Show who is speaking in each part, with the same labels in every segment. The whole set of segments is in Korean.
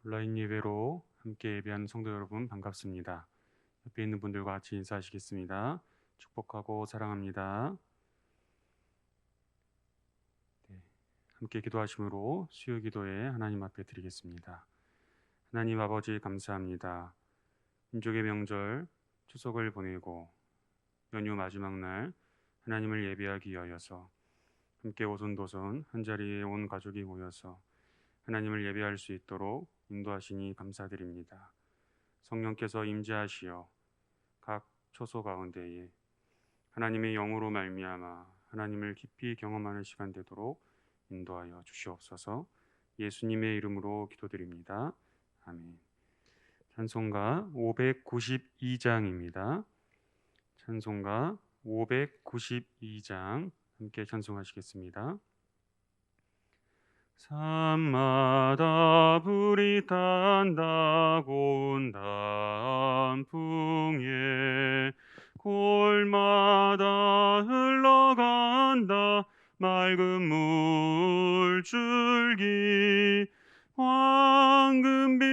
Speaker 1: 온라인 예배로 함께 예배하는 성도 여러분 반갑습니다. 옆에 있는 분들과 같이 인사하시겠습니다. 축복하고 사랑합니다. 네, 함께 기도하심으로 수요 기도에 하나님 앞에 드리겠습니다. 하나님 아버지 감사합니다. 민족의 명절 추석을 보내고 연휴 마지막 날 하나님을 예배하기 위하여서 함께 오손도손 한자리에 온 가족이 모여서 하나님을 예배할 수 있도록 인도하시니 감사드립니다. 성령께서 임재하시어 각 처소 가운데에 하나님의 영으로 말미암아 하나님을 깊이 경험하는 시간 되도록 인도하여 주시옵소서. 예수님의 이름으로 기도드립니다. 아멘. 찬송가 592장입니다. 찬송가 592장 함께 찬송하시겠습니다. 산마다 불이 탄다 고운 단풍에 골마다 흘러간다 맑은 물줄기 황금빛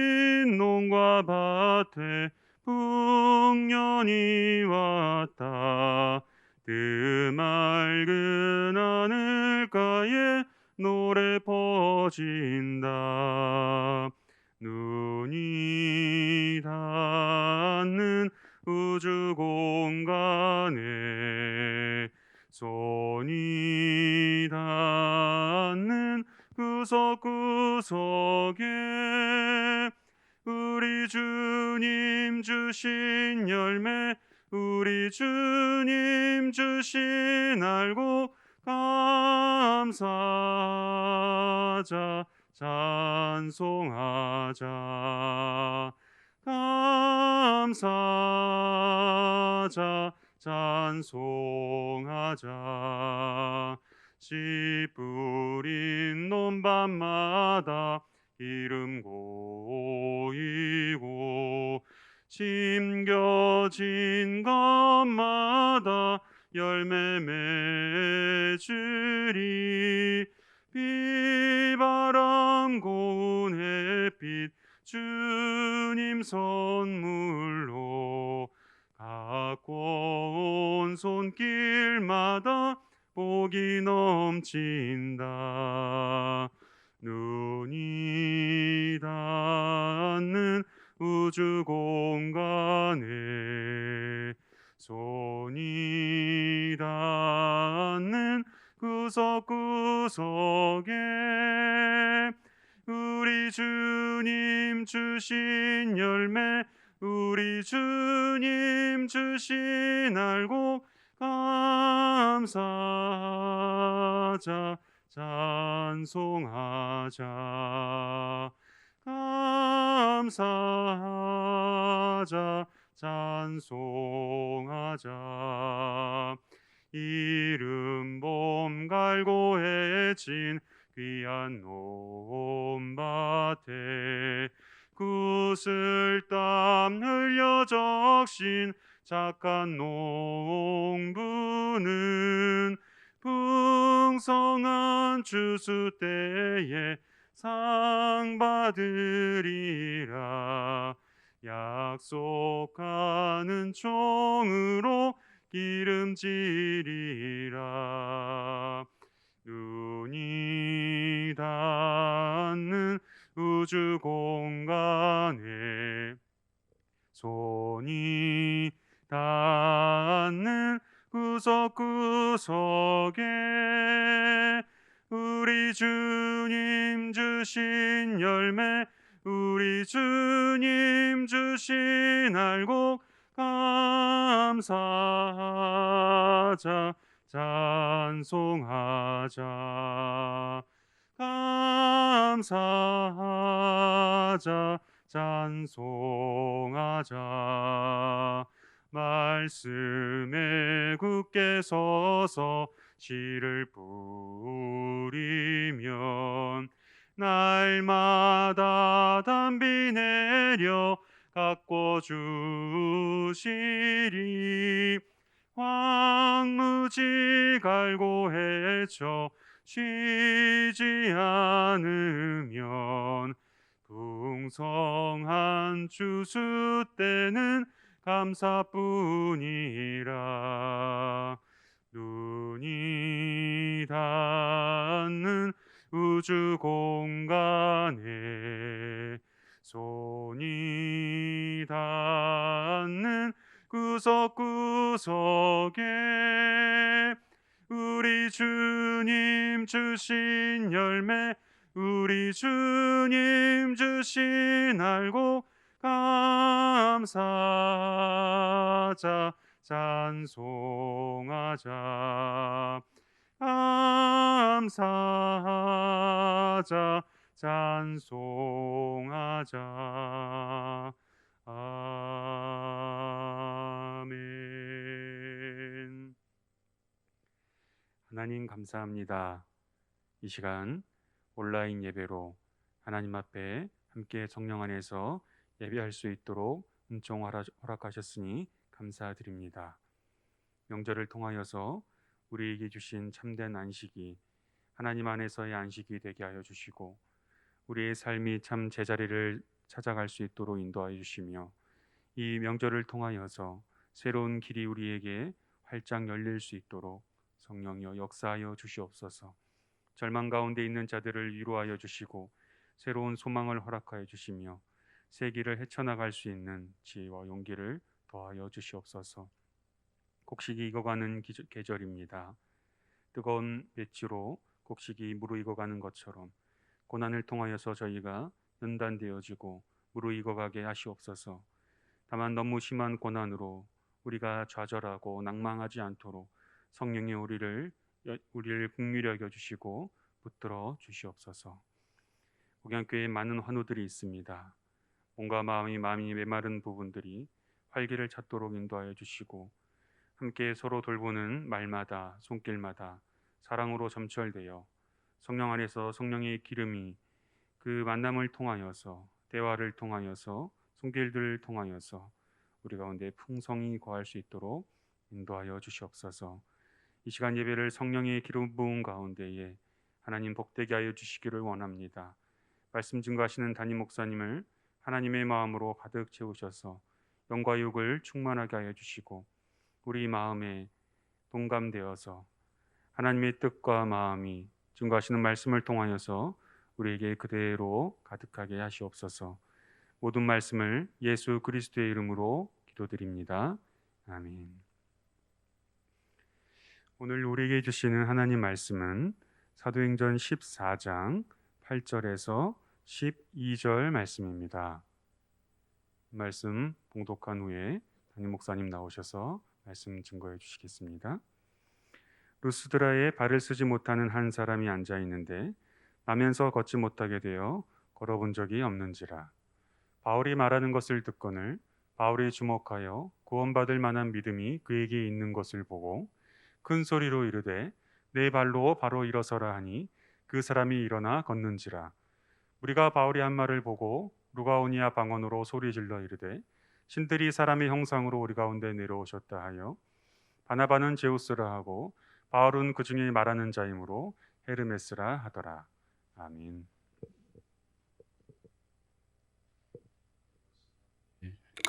Speaker 1: 농과 밭에 풍년이 왔다 그 맑은 하늘가에 노래 퍼진다 눈이 닿는 우주 공간에 손이 닿는 구석구석에 우리 주님 주신 열매 우리 주님 주신 알곡 감사하자 찬송하자 감사하자 찬송하자 씨 뿌린 논밭마다 기름 고이고 심겨진 것마다 열매 맺으리 비바람 고운 햇빛 주님 선물로 갖고 온 손길마다 복이 넘친다 눈이 닿는 우주 공간에 손이 닿는 구석구석에 우리 주님 주신 열매 우리 주님 주신 알곡 감사하자 찬송하자 감사하자 찬송하자 이른 봄 갈고 해진 귀한 논밭에 구슬땀 흘려 적신 착한 농부는 풍성한 추수 때에 상 받으리라 약속하는 종으로 기름지리라 눈이 닿는 우주 공간에 손이 닿는 구석구석에 우리 주님 주신 열매 우리 주님 주신 알곡 감사하자 찬송하자 감사하자 찬송하자 말씀에 굳게 서서 씨를 뿌리면 날마다 단비 내려 가꿔 주시리 황무지 갈고 헤쳐 쉬지 않으면 풍성한 추수 때는 감사뿐이라. 눈이 닿는 우주 공간에 손이 닿는 구석구석에 우리 주님 주신 열매, 우리 주님 주신 알곡 감사하자, 찬송하자. 감사하자, 찬송하자. 아멘. 하나님 감사합니다. 이 시간 온라인 예배로 하나님 앞에 함께 성령 안에서 예배할 수 있도록 은총 허락하셨으니 감사드립니다. 명절을 통하여서 우리에게 주신 참된 안식이 하나님 안에서의 안식이 되게 하여 주시고, 우리의 삶이 참 제자리를 찾아갈 수 있도록 인도하여 주시며, 이 명절을 통하여서 새로운 길이 우리에게 활짝 열릴 수 있도록 성령이여 역사하여 주시옵소서. 절망 가운데 있는 자들을 위로하여 주시고 새로운 소망을 허락하여 주시며 새 길을 헤쳐나갈 수 있는 지혜와 용기를 더하여 주시옵소서. 곡식이 익어가는 계절입니다. 뜨거운 배추로 곡식이 무르익어가는 것처럼 고난을 통하여서 저희가 연단되어지고 무르익어가게 하시옵소서. 다만 너무 심한 고난으로 우리가 좌절하고 낭망하지 않도록 성령이 우리를 긍휼히 여겨 주시고 붙들어 주시옵소서. 목양교회에 많은 환우들이 있습니다. 몸과 마음이 메마른 부분들이 활기를 찾도록 인도하여 주시고, 함께 서로 돌보는 말마다 손길마다 사랑으로 점철되어 성령 안에서 성령의 기름이 그 만남을 통하여서, 대화를 통하여서, 손길들을 통하여서 우리 가운데 풍성히 거할 수 있도록 인도하여 주시옵소서. 이 시간 예배를 성령의 기름 부은 가운데에 하나님 복되게 하여 주시기를 원합니다. 말씀 증거하시는 담임 목사님을 하나님의 마음으로 가득 채우셔서 영과 육을 충만하게 하여 주시고, 우리 마음에 동감되어서 하나님의 뜻과 마음이 증거하시는 말씀을 통하여서 우리에게 그대로 가득하게 하시옵소서. 모든 말씀을 예수 그리스도의 이름으로 기도드립니다. 아멘. 오늘 우리에게 주시는 하나님 말씀은 사도행전 14장 8절에서 12절 말씀입니다. 말씀 봉독한 후에 담임 목사님 나오셔서 말씀 증거해 주시겠습니다. 루스드라에 발을 쓰지 못하는 한 사람이 앉아 있는데 나면서 걷지 못하게 되어 걸어본 적이 없는지라. 바울이 말하는 것을 듣거늘 바울이 주목하여 구원받을 만한 믿음이 그에게 있는 것을 보고 큰 소리로 이르되 내 발로 바로 일어서라 하니 그 사람이 일어나 걷는지라. 우리가 바울이 한 말을 보고 루가오니아 방언으로 소리질러 이르되 신들이 사람의 형상으로 우리 가운데 내려오셨다 하여 바나바는 제우스라 하고 바울은 그 중에 말하는 자이므로 헤르메스라 하더라. 아멘.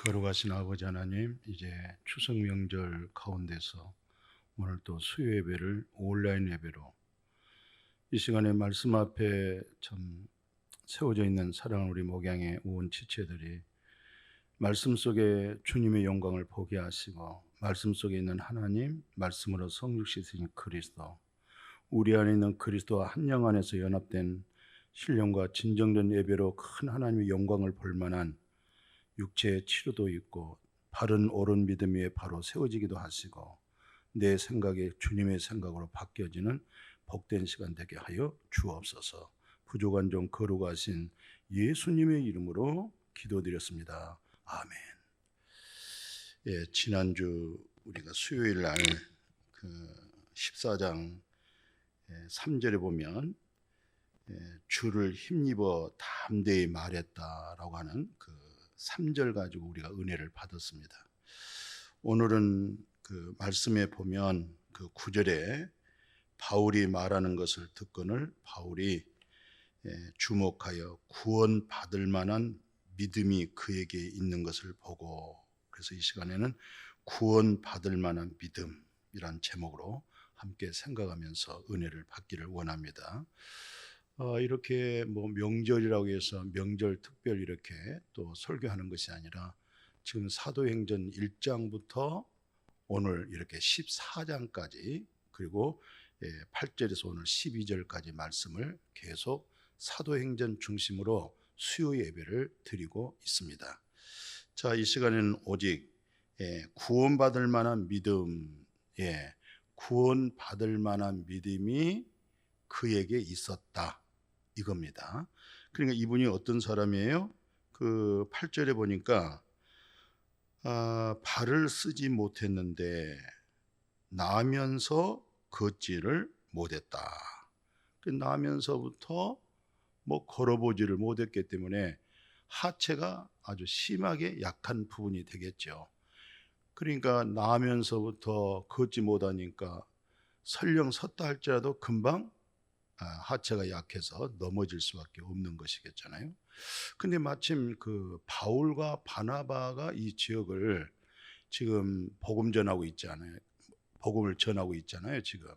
Speaker 2: 거룩하신 아버지 하나님, 이제 추석 명절 가운데서 오늘 또 수요 예배를 온라인 예배로 이 시간에 말씀 앞에 참 세워져 있는 사랑하는 우리 목양의 온 지체들이 말씀 속에 주님의 영광을 보게 하시고, 말씀 속에 있는 하나님, 말씀으로 성육시신 그리스도, 우리 안에 있는 그리스도와 한 영 안에서 연합된 신령과 진정된 예배로 큰 하나님의 영광을 볼 만한 육체의 치료도 있고 바른 옳은 믿음 위에 바로 세워지기도 하시고, 내 생각이 주님의 생각으로 바뀌어지는 복된 시간 되게 하여 주옵소서. 부족한 종 거룩하신 예수님의 이름으로 기도드렸습니다. 아멘. 예, 지난주 우리가 수요일 날 그 14장 3절에 보면 주를 힘입어 담대히 말했다라고 하는 그 3절 가지고 우리가 은혜를 받았습니다. 오늘은 그 말씀에 보면 그 9절에 바울이 말하는 것을 듣거늘 바울이 주목하여 구원받을 만한 믿음이 그에게 있는 것을 보고, 그래서 이 시간에는 구원받을 만한 믿음이란 제목으로 함께 생각하면서 은혜를 받기를 원합니다. 이렇게 뭐 명절이라고 해서 명절 특별 이렇게 또 설교하는 것이 아니라 지금 사도행전 1장부터 오늘 이렇게 14장까지 그리고 8절에서 오늘 12절까지 말씀을 계속 사도행전 중심으로 수요 예배를 드리고 있습니다. 자, 이 시간에는 오직 구원받을 만한 믿음, 구원받을 만한 믿음이 그에게 있었다 이겁니다. 그러니까 이분이 어떤 사람이에요? 그 8절에 보니까 발을 쓰지 못했는데 나면서 걷지를 못했다. 나면서부터 뭐 걸어보지를 못했기 때문에 하체가 아주 심하게 약한 부분이 되겠죠. 그러니까 나면서부터 걷지 못하니까 설령 섰다 할지라도 금방 하체가 약해서 넘어질 수밖에 없는 것이겠잖아요. 근데 마침 그 바울과 바나바가 이 지역을 지금 복음 전하고 있잖아요. 복음을 전하고 있잖아요, 지금.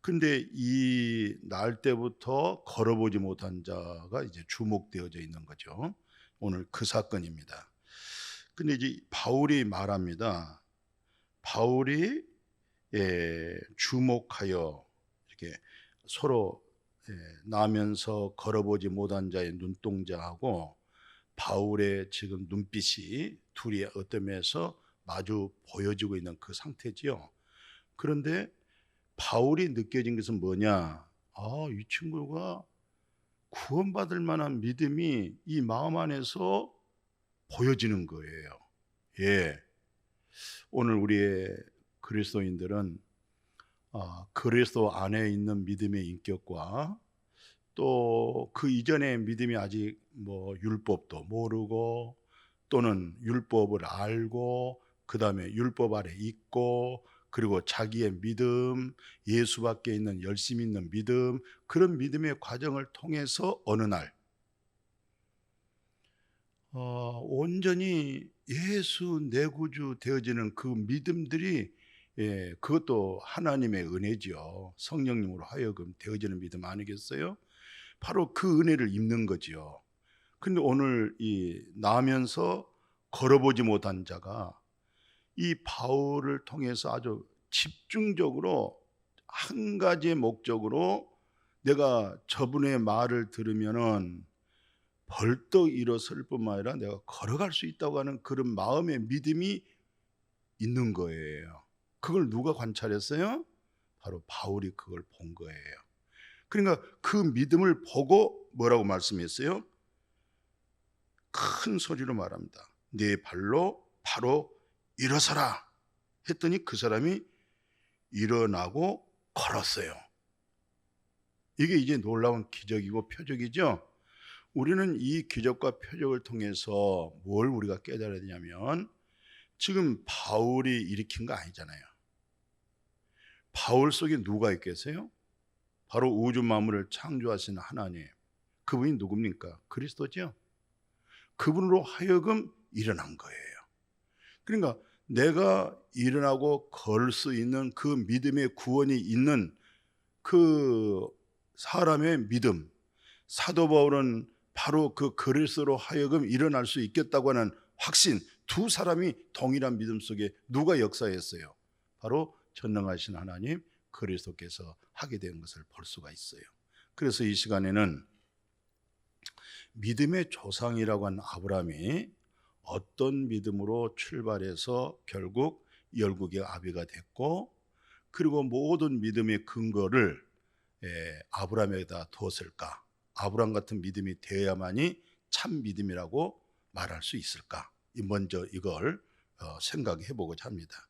Speaker 2: 근데 이 날 때부터 걸어보지 못한 자가 이제 주목되어져 있는 거죠. 오늘 그 사건입니다. 근데 이제 바울이 말합니다. 바울이 주목하여 이렇게 서로 나면서 걸어보지 못한 자의 눈동자하고 바울의 지금 눈빛이 둘이 어떤 면에서 마주 보여지고 있는 그 상태지요. 그런데 바울이 느껴진 것은 뭐냐? 이 친구가 구원받을 만한 믿음이 이 마음 안에서 보여지는 거예요. 오늘 우리의 그리스도인들은 그리스도 안에 있는 믿음의 인격과 또 그 이전의 믿음이 아직 뭐 율법도 모르고 또는 율법을 알고 그 다음에 율법 아래 있고 그리고 자기의 믿음, 예수밖에 있는 열심 있는 믿음, 그런 믿음의 과정을 통해서 어느 날 온전히 예수 내 구주 되어지는 그 믿음들이 그것도 하나님의 은혜지요. 성령님으로 하여금 되어지는 믿음 아니겠어요? 바로 그 은혜를 입는 거지요. 근데 오늘 이 나면서 걸어보지 못한 자가 이 바울을 통해서 아주 집중적으로 한 가지의 목적으로 내가 저분의 말을 들으면은 벌떡 일어설 뿐만 아니라 내가 걸어갈 수 있다고 하는 그런 마음의 믿음이 있는 거예요. 그걸 누가 관찰했어요? 바로 바울이 그걸 본 거예요. 그러니까 그 믿음을 보고 뭐라고 말씀했어요? 큰 소리로 말합니다. 네 발로 바로 일어서라 했더니 그 사람이 일어나고 걸었어요. 이게 이제 놀라운 기적이고 표적이죠. 우리는 이 기적과 표적을 통해서 뭘 우리가 깨달아야 되냐면 지금 바울이 일으킨 거 아니잖아요. 바울 속에 누가 있겠어요? 바로 우주 만물을 창조하신 하나님. 그분이 누굽니까? 그리스도죠. 그분으로 하여금 일어난 거예요. 그러니까 내가 일어나고 걸 수 있는 그 믿음의 구원이 있는 그 사람의 믿음, 사도 바울은 바로 그 그리스도로 하여금 일어날 수 있겠다고 하는 확신, 두 사람이 동일한 믿음 속에 누가 역사했어요? 바로 전능하신 하나님 그리스도께서 하게 된 것을 볼 수가 있어요. 그래서 이 시간에는 믿음의 조상이라고 하는 아브라함이 어떤 믿음으로 출발해서 결국 열국의 아비가 됐고 그리고 모든 믿음의 근거를 아브라함에다 두었을까? 아브라함 같은 믿음이 되어야만이 참 믿음이라고 말할 수 있을까? 먼저 이걸 생각해 보고자 합니다.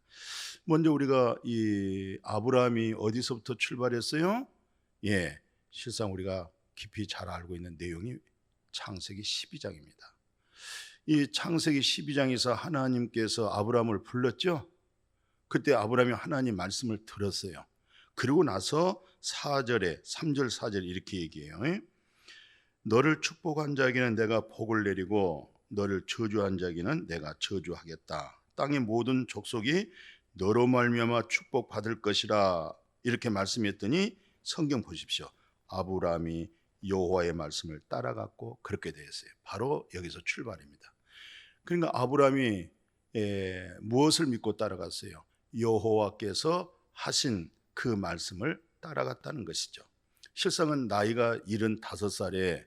Speaker 2: 먼저 우리가 이 아브라함이 어디서부터 출발했어요? 실상 우리가 깊이 잘 알고 있는 내용이 창세기 12장입니다. 이 창세기 12장에서 하나님께서 아브라함을 불렀죠. 그때 아브라함이 하나님 말씀을 들었어요. 그리고 나서 4절에 3절 4절 이렇게 얘기해요. 너를 축복한 자에게는 내가 복을 내리고 너를 저주한 자에게는 내가 저주하겠다. 땅의 모든 족속이 너로 말미암아 축복받을 것이라 이렇게 말씀했더니 성경 보십시오. 아브라함이 여호와의 말씀을 따라갔고 그렇게 되었어요. 바로 여기서 출발입니다. 그러니까 아브라함이 무엇을 믿고 따라갔어요? 여호와께서 하신 그 말씀을 따라갔다는 것이죠. 실상은 나이가 75살에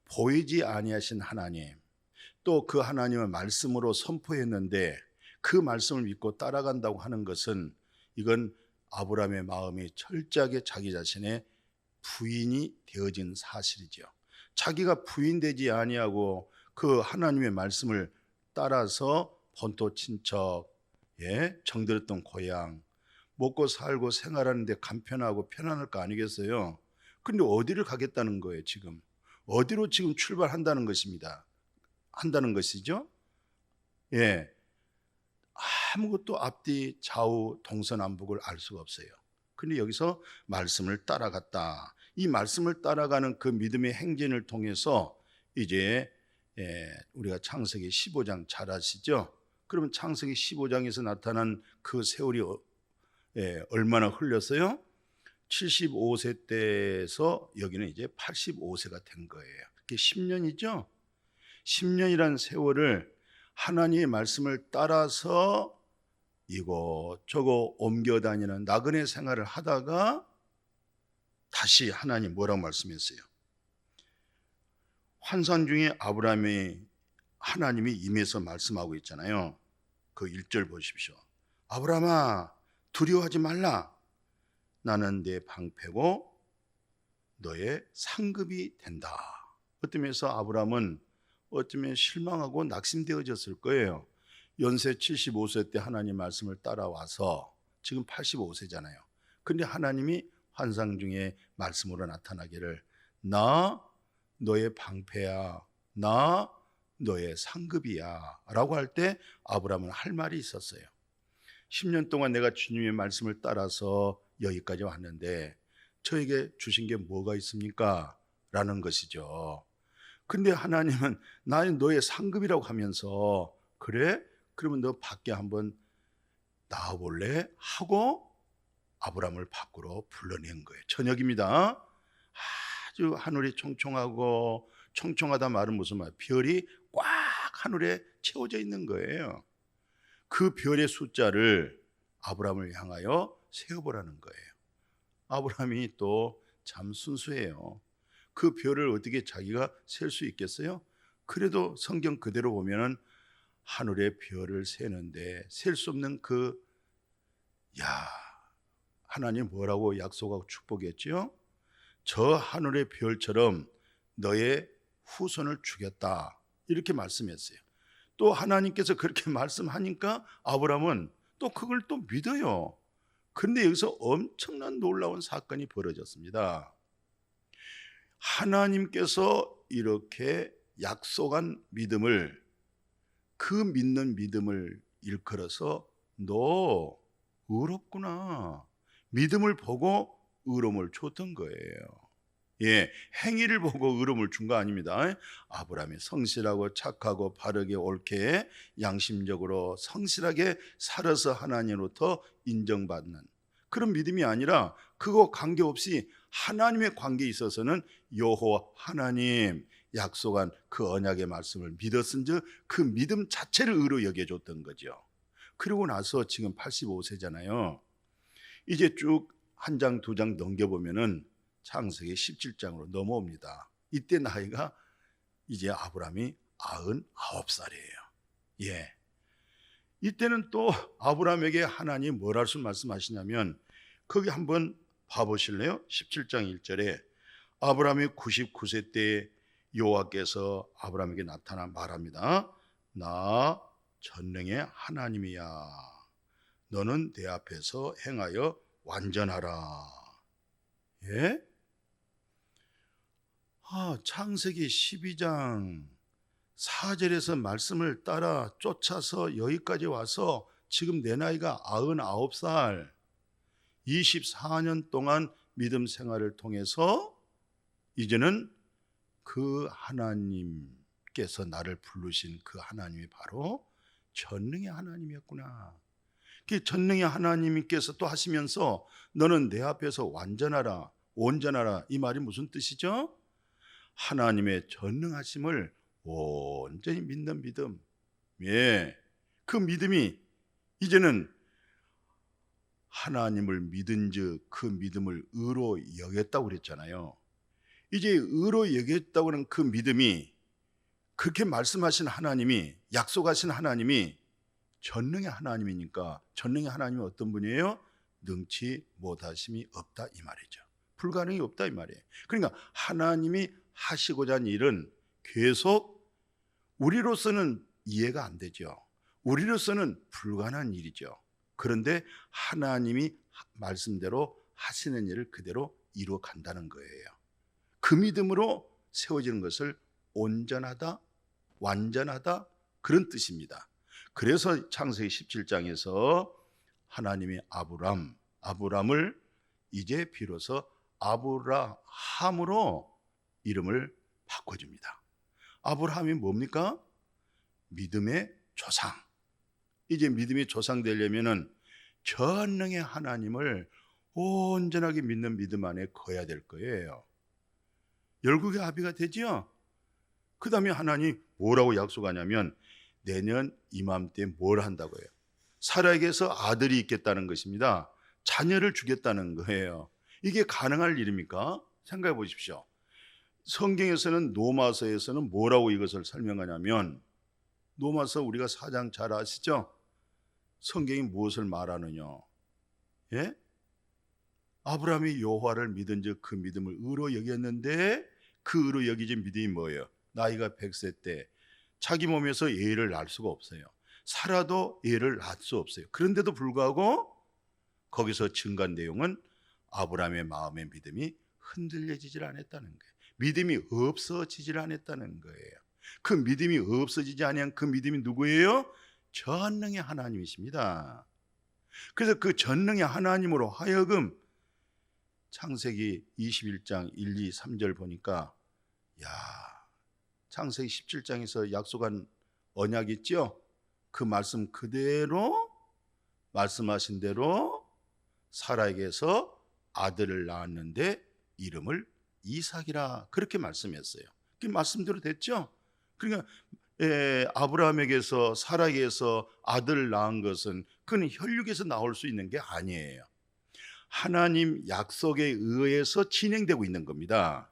Speaker 2: 보이지 아니하신 하나님, 또 그 하나님의 말씀으로 선포했는데 그 말씀을 믿고 따라간다고 하는 것은 이건 아브라함의 마음이 철저하게 자기 자신의 부인이 되어진 사실이죠. 자기가 부인되지 아니하고 그 하나님의 말씀을 따라서 본토 친척, 정들었던 고향, 먹고 살고 생활하는데 간편하고 편안할 거 아니겠어요? 근데 어디를 가겠다는 거예요, 지금? 어디로 지금 출발한다는 것입니다. 한다는 것이죠. 예. 아무것도 앞뒤 좌우 동서남북을 알 수가 없어요. 근데 여기서 말씀을 따라갔다. 이 말씀을 따라가는 그 믿음의 행진을 통해서 이제 우리가 창세기 15장 잘 아시죠? 그러면 창세기 15장에서 나타난 그 세월이 얼마나 흘렸어요? 75세 때에서 여기는 이제 85세가 된 거예요. 그게 10년이죠? 10년이라는 세월을 하나님의 말씀을 따라서 이곳저곳 옮겨 다니는 나그네 생활을 하다가 다시 하나님 뭐라고 말씀했어요? 환상 중에 아브라함이 하나님이 임해서 말씀하고 있잖아요. 그 1절 보십시오. 아브라함아 두려워하지 말라. 나는 내 방패고 너의 상급이 된다. 어쩌면서 아브라함은 어쩌면 실망하고 낙심되어졌을 거예요. 연세 75세 때 하나님 말씀을 따라와서 지금 85세잖아요. 근데 하나님이 환상 중에 말씀으로 나타나기를 나 너의 방패야, 나 너의 상급이야 라고 할 때 아브라함은 할 말이 있었어요. 10년 동안 내가 주님의 말씀을 따라서 여기까지 왔는데 저에게 주신 게 뭐가 있습니까? 라는 것이죠. 근데 하나님은 나는 너의 상급이라고 하면서 그래? 그러면 너 밖에 한번 나와볼래? 하고 아브라함을 밖으로 불러낸 거예요. 저녁입니다. 아주 하늘이 총총하고 총총하다 말은 무슨 말? 별이 꽉 하늘에 채워져 있는 거예요. 그 별의 숫자를 아브라함을 향하여 세어보라는 거예요. 아브라함이 또 참 순수해요. 그 별을 어떻게 자기가 셀 수 있겠어요? 그래도 성경 그대로 보면은 하늘의 별을 세는데 셀 수 없는 하나님 뭐라고 약속하고 축복했지요? 저 하늘의 별처럼 너의 후손을 주겠다 이렇게 말씀했어요. 또 하나님께서 그렇게 말씀하니까 아브라함은 또 그걸 또 믿어요. 그런데 여기서 엄청난 놀라운 사건이 벌어졌습니다. 하나님께서 이렇게 약속한 믿음을, 그 믿는 믿음을 일컬어서 너 의롭구나, 믿음을 보고 의로움을 줬던 거예요. 행위를 보고 의로움을 준 거 아닙니다. 아브라함이 성실하고 착하고 바르게 옳게 양심적으로 성실하게 살아서 하나님으로부터 인정받는 그런 믿음이 아니라 그거 관계없이 하나님의 관계에 있어서는 여호와 하나님 약속한 그 언약의 말씀을 믿었은즉 그 믿음 자체를 의로 여겨줬던 거죠. 그리고 나서 지금 85세잖아요. 이제 쭉 한 장 두 장 넘겨보면은 창세기 17장으로 넘어옵니다. 이때 나이가 이제 아브라함이 99살이에요. 이때는 또 아브라함에게 하나님 뭐라고 말씀하시냐면 거기 한번 봐보실래요? 17장 1절에 아브라함이 99세 때 여호와께서 아브라함에게 나타나 말합니다. 나 전능의 하나님이야. 너는 내 앞에서 행하여 완전하라. 창세기 12장 4절에서 말씀을 따라 쫓아서 여기까지 와서 지금 내 나이가 99살 24년 동안 믿음 생활을 통해서 이제는 그 하나님께서 나를 부르신 그 하나님이 바로 전능의 하나님이었구나. 그 전능의 하나님께서 또 하시면서 너는 내 앞에서 완전하라, 온전하라, 이 말이 무슨 뜻이죠? 하나님의 전능하심을 온전히 믿는 믿음. 예, 그 믿음이 이제는 하나님을 믿은즉 그 믿음을 의로 여겼다고 그랬잖아요. 이제 의로 여겼다고 하는 그 믿음이, 그렇게 말씀하신 하나님이, 약속하신 하나님이 전능의 하나님이니까, 전능의 하나님이 어떤 분이에요? 능치 못하심이 없다 이 말이죠. 불가능이 없다 이 말이에요. 그러니까 하나님이 하시고자 하는 일은 계속 우리로서는 이해가 안 되죠. 우리로서는 불가능한 일이죠. 그런데 하나님이 말씀대로 하시는 일을 그대로 이루어 간다는 거예요. 그 믿음으로 세워지는 것을 온전하다, 완전하다, 그런 뜻입니다. 그래서 창세기 17장에서 하나님이 아브람을 이제 비로소 아브라함으로 이름을 바꿔줍니다. 아브라함이 뭡니까? 믿음의 조상. 이제 믿음의 조상 되려면은 전능의 하나님을 온전하게 믿는 믿음 안에 거해야 될 거예요. 열국의 아비가 되지요. 그 다음에 하나님 뭐라고 약속하냐면 내년 이맘때 뭘 한다고요? 사라에게서 아들이 있겠다는 것입니다. 자녀를 주겠다는 거예요. 이게 가능할 일입니까? 생각해 보십시오. 성경에서는 로마서에서는 뭐라고 이것을 설명하냐면, 로마서 우리가 4장 잘 아시죠? 성경이 무엇을 말하느냐? 예? 아브라함이 여호와를 믿은즉 그 믿음을 의로 여겼는데, 그 의로 여기진 믿음이 뭐예요? 나이가 100세 때 자기 몸에서 애를 낳을 수가 없어요. 살아도 애를 낳을 수 없어요. 그런데도 불구하고 거기서 증거한 내용은 아브라함의 마음의 믿음이 흔들려지질 않았다는 거예요. 믿음이 없어지질 않았다는 거예요. 그 믿음이 없어지지 아니한 그 믿음이 누구예요? 전능의 하나님이십니다. 그래서 그 전능의 하나님으로 하여금 창세기 21장 1, 2, 3절 보니까, 야, 창세기 17장에서 약속한 언약 있죠? 그 말씀 그대로 말씀하신 대로 사라에게서 아들을 낳았는데 이름을 이삭이라 그렇게 말씀했어요. 그 말씀대로 됐죠? 그러니까 아브라함에게서 사라에게서 아들을 낳은 것은 그는 혈육에서 나올 수 있는 게 아니에요. 하나님 약속에 의해서 진행되고 있는 겁니다.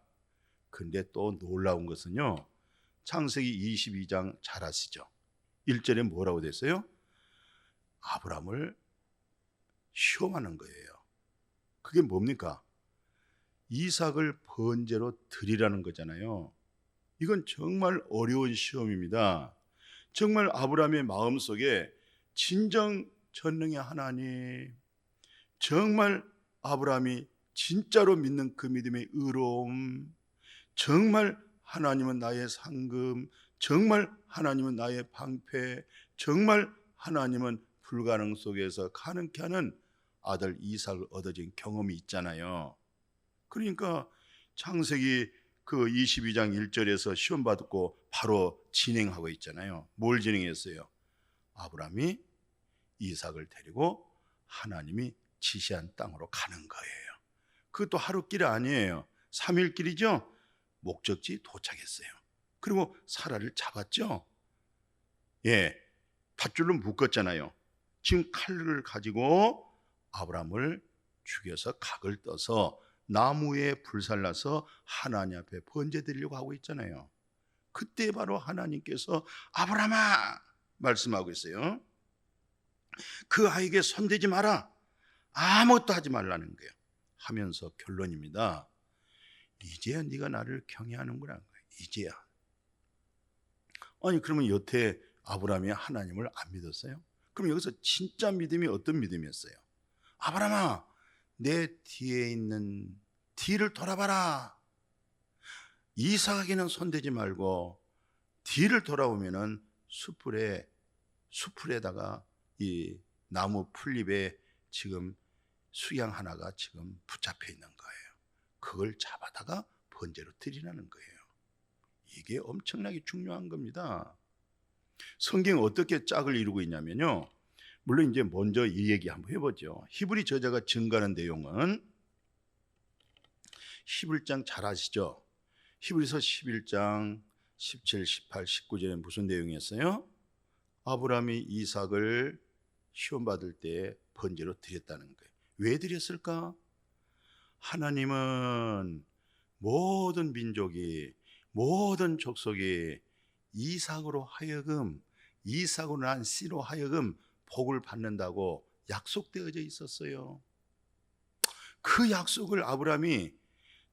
Speaker 2: 근데 또 놀라운 것은요, 창세기 22장 잘 아시죠? 1절에 뭐라고 됐어요? 아브라함을 시험하는 거예요. 그게 뭡니까? 이삭을 번제로 드리라는 거잖아요. 이건 정말 어려운 시험입니다. 정말 아브라함의 마음속에 진정 전능의 하나님, 정말 아브라함이 진짜로 믿는 그 믿음의 의로움, 정말 하나님은 나의 상급, 정말 하나님은 나의 방패, 정말 하나님은 불가능 속에서 가능케 하는 아들 이삭을 얻어진 경험이 있잖아요. 그러니까 창세기 그 22장 1절에서 시험 받고 바로 진행하고 있잖아요. 뭘 진행했어요? 아브라함이 이삭을 데리고 하나님이 지시한 땅으로 가는 거예요. 그것도 하루길이 아니에요. 3일길이죠. 목적지 도착했어요. 그리고 사라를 잡았죠. 예, 밧줄로 묶었잖아요. 지금 칼을 가지고 아브라함을 죽여서 각을 떠서 나무에 불살라서 하나님 앞에 번제 드리려고 하고 있잖아요. 그때 바로 하나님께서 아브라함아 말씀하고 있어요. 그 아이에게 손대지 마라. 아무것도 하지 말라는 거예요. 하면서 결론입니다. 이제야 네가 나를 경외하는구나. 이제야. 아니 그러면 여태 아브라함이 하나님을 안 믿었어요? 그럼 여기서 진짜 믿음이 어떤 믿음이었어요? 아브라함아, 내 뒤에 있는 뒤를 돌아봐라. 이삭에게는 손대지 말고 뒤를 돌아오면은 수풀에다가 이 나무 풀잎에 지금 수양 하나가 지금 붙잡혀 있는 거예요. 그걸 잡아다가 번제로 드리라는 거예요. 이게 엄청나게 중요한 겁니다. 성경이 어떻게 짝을 이루고 있냐면요. 물론 이제 먼저 이 얘기 한번 해보죠. 히브리 저자가 증가하는 내용은 11장 잘 아시죠? 히브리서 11장 17, 18, 19절에 무슨 내용이었어요? 아브라함이 이삭을 시험받을 때 번제로 드렸다는 거예요. 왜 드렸을까? 하나님은 모든 민족이, 모든 족속이 이삭으로 하여금, 이삭으로 난 씨로 하여금 복을 받는다고 약속되어져 있었어요. 그 약속을 아브라함이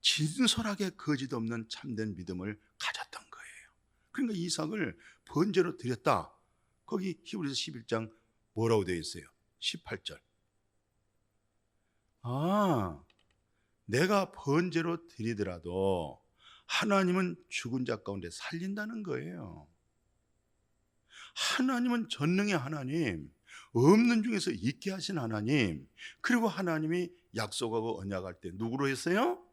Speaker 2: 진솔하게 거짓 없는 참된 믿음을 가졌던 거예요. 그러니까 이삭을 번제로 드렸다. 거기 히브리서 11장 뭐라고 되어 있어요? 18절. 내가 번제로 드리더라도 하나님은 죽은 자 가운데 살린다는 거예요. 하나님은 전능의 하나님, 없는 중에서 있게 하신 하나님, 그리고 하나님이 약속하고 언약할 때 누구로 했어요?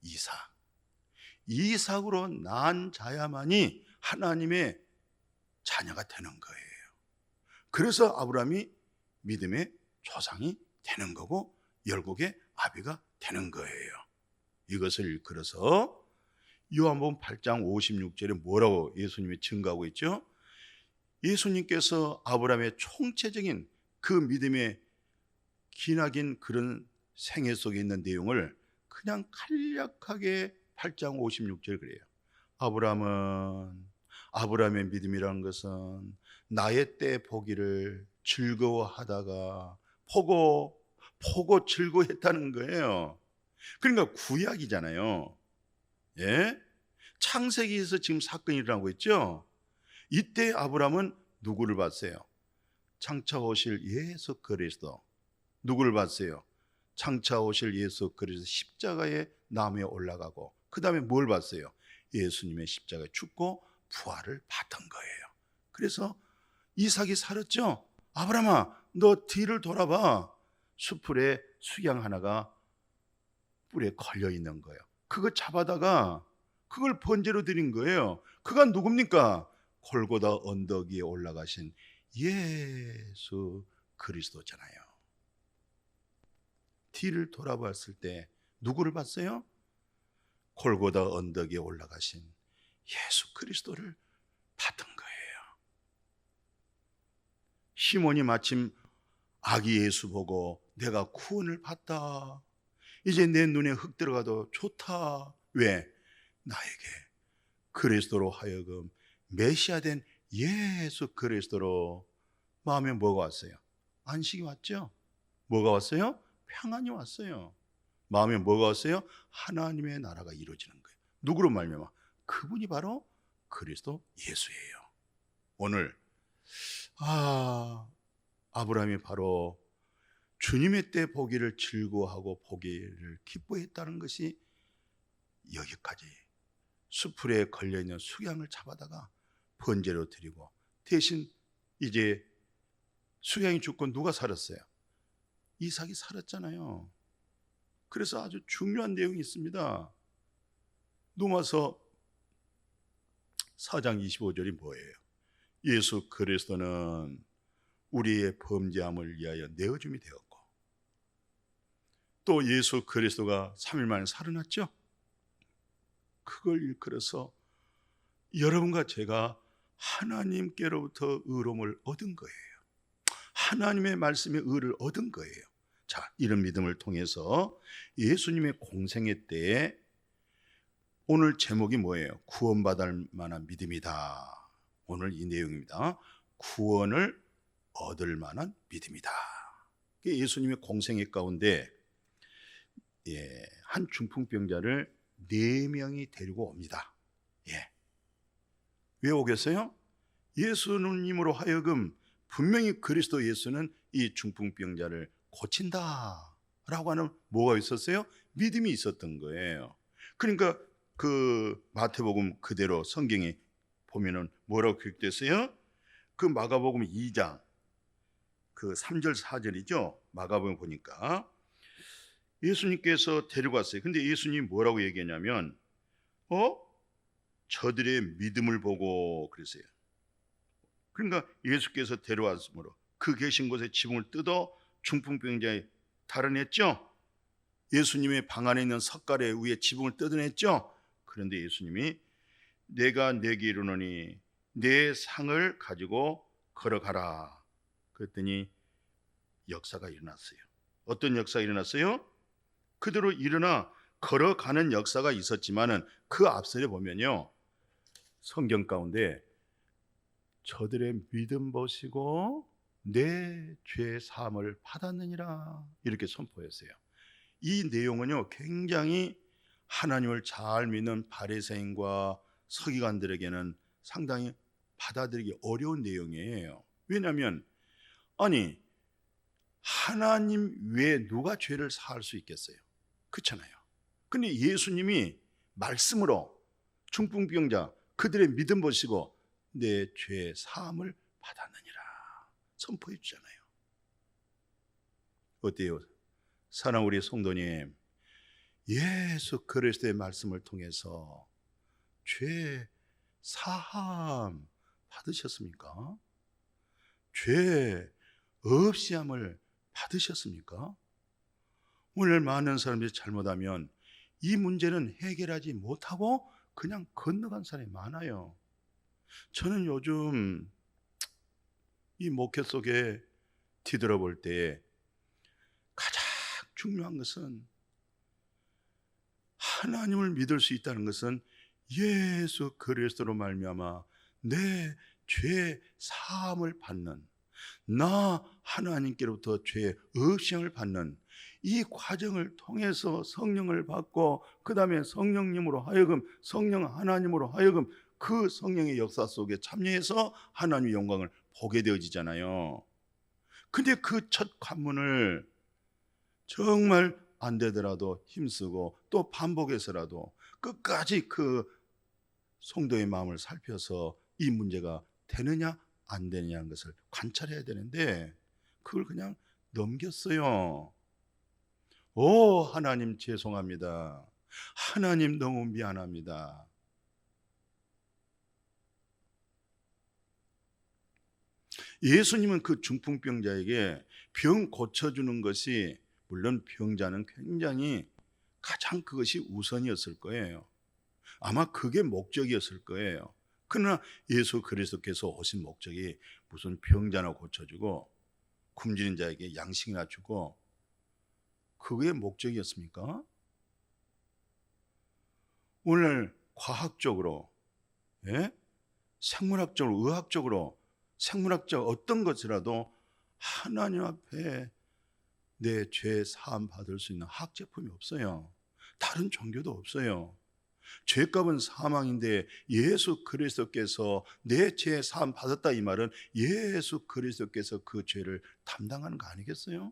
Speaker 2: 이삭. 이삭으로 난 자야만이 하나님의 자녀가 되는 거예요. 그래서 아브라함이 믿음의 조상이 되는 거고 열국의 아비가 되는 거예요. 이것을 일컬어서 요한복음 8장 56절에 뭐라고 예수님이 증거하고 있죠? 예수님께서 아브라함의 총체적인 그 믿음의 기나긴 그런 생애 속에 있는 내용을 그냥 간략하게 8장 56절 그래요. 아브라함의 믿음이라는 것은 나의 때 보기를 즐거워하다가 보고 즐거워했다는 거예요. 그러니까 구약이잖아요. 예? 창세기에서 지금 사건이 일어나고 있죠. 이때 아브라함은 누구를 봤어요? 장차 오실 예수 그리스도. 누구를 봤어요? 장차 오실 예수 그리스도 십자가에 나무에 올라가고 그 다음에 뭘 봤어요? 예수님의 십자가에 죽고 부활을 봤던 거예요. 그래서 이삭이 살았죠. 아브라함아, 너 뒤를 돌아봐. 수풀에 수양 하나가 뿔에 걸려 있는 거예요. 그거 잡아다가 그걸 번제로 드린 거예요. 그가 누굽니까? 골고다 언덕 위에 올라가신 예수 그리스도잖아요. 뒤를 돌아봤을 때 누구를 봤어요? 골고다 언덕 위에 올라가신 예수 그리스도를 봤던 거예요. 시몬이 마침 아기 예수 보고 내가 구원을 받다. 이제 내 눈에 흙 들어가도 좋다. 왜? 나에게 그리스도로 하여금 메시아된 예수 그리스도로 마음에 뭐가 왔어요? 안식이 왔죠? 뭐가 왔어요? 평안이 왔어요. 마음에 뭐가 왔어요? 하나님의 나라가 이루어지는 거예요. 누구로 말미암아? 그분이 바로 그리스도 예수예요. 오늘 아브라함이 바로 주님의 때 보기를 즐거워하고 보기를 기뻐했다는 것이 여기까지 수풀에 걸려있는 수양을 잡아다가 번제로 드리고 대신 이제 수양이 죽고 누가 살았어요? 이삭이 살았잖아요. 그래서 아주 중요한 내용이 있습니다. 로마서 4장 25절이 뭐예요? 예수 그리스도는 우리의 범죄함을 위하여 내어줌이 되었고 또 예수 그리스도가 3일 만에 살아났죠. 그걸 일컬어서 여러분과 제가 하나님께로부터 의로움을 얻은 거예요. 하나님의 말씀의 의를 얻은 거예요. 자, 이런 믿음을 통해서 예수님의 공생애 때에 오늘 제목이 뭐예요? 구원받을 만한 믿음이다. 오늘 이 내용입니다. 구원을 얻을 만한 믿음이다. 예수님의 공생애 가운데 한 중풍병자를 4명이 데리고 옵니다. 왜 오겠어요? 예수님으로 하여금 분명히 그리스도 예수는 이 중풍병자를 고친다라고 하는 뭐가 있었어요? 믿음이 있었던 거예요. 그러니까 그 마태복음 그대로 성경에 보면은 뭐라고 기록됐어요? 그 마가복음 2장 그 3절 4절이죠. 마가복음 보니까 예수님께서 데리고 왔어요. 근데 예수님이 뭐라고 얘기했냐면 저들의 믿음을 보고 그랬어요. 그러니까 예수께서 데려왔으므로 그 계신 곳에 지붕을 뜯어 중풍병자에 달아냈죠. 예수님의 방 안에 있는 석가래 위에 지붕을 뜯어냈죠. 그런데 예수님이 내가 내게 이르노니 내 상을 가지고 걸어가라. 그랬더니 역사가 일어났어요. 어떤 역사가 일어났어요? 그대로 일어나 걸어가는 역사가 있었지만은 그 앞설에 보면요, 성경 가운데 저들의 믿음 보시고 내 죄 사함을 받았느니라 이렇게 선포했어요. 이 내용은요, 굉장히 하나님을 잘 믿는 바리새인과 서기관들에게는 상당히 받아들이기 어려운 내용이에요. 왜냐하면 아니, 하나님 외에 누가 죄를 사할 수 있겠어요? 그렇잖아요. 근데 예수님이 말씀으로 중풍병자 그들의 믿음 보시고 내 죄 사함을 받았느니라 선포해 주잖아요. 어때요? 사랑하는 우리 성도님, 예수 그리스도의 말씀을 통해서 죄 사함 받으셨습니까? 죄 없이함을 받으셨습니까? 오늘 많은 사람들이 잘못하면 이 문제는 해결하지 못하고 그냥 건너간 사람이 많아요. 저는 요즘 이 목회 속에 뒤돌아볼 때 가장 중요한 것은 하나님을 믿을 수 있다는 것은 예수 그리스도로 말미암아 내 죄 사함을 받는, 나 하나님께로부터 죄 없이함을 받는 이 과정을 통해서 성령을 받고 그 다음에 성령님으로 하여금 성령 하나님으로 하여금 그 성령의 역사 속에 참여해서 하나님의 영광을 보게 되어지잖아요. 근데 그 첫 관문을 정말 안 되더라도 힘쓰고 또 반복해서라도 끝까지 그 성도의 마음을 살펴서 이 문제가 되느냐 안 되느냐는 것을 관찰해야 되는데 그걸 그냥 넘겼어요. 오, 하나님 죄송합니다. 하나님 너무 미안합니다. 예수님은 그 중풍병자에게 병 고쳐주는 것이, 물론 병자는 굉장히 가장 그것이 우선이었을 거예요. 아마 그게 목적이었을 거예요. 그러나 예수 그리스도께서 오신 목적이 무슨 병자나 고쳐주고 굶주린 자에게 양식이나 주고 그게 목적이었습니까? 오늘 과학적으로, 생물학적으로, 의학적으로, 생물학적 어떤 것이라도 하나님 앞에 내 죄 사함 받을 수 있는 학 제품이 없어요. 다른 종교도 없어요. 죄값은 사망인데 예수 그리스도께서 내 죄 사함 받았다 이 말은 예수 그리스도께서 그 죄를 담당하는 거 아니겠어요?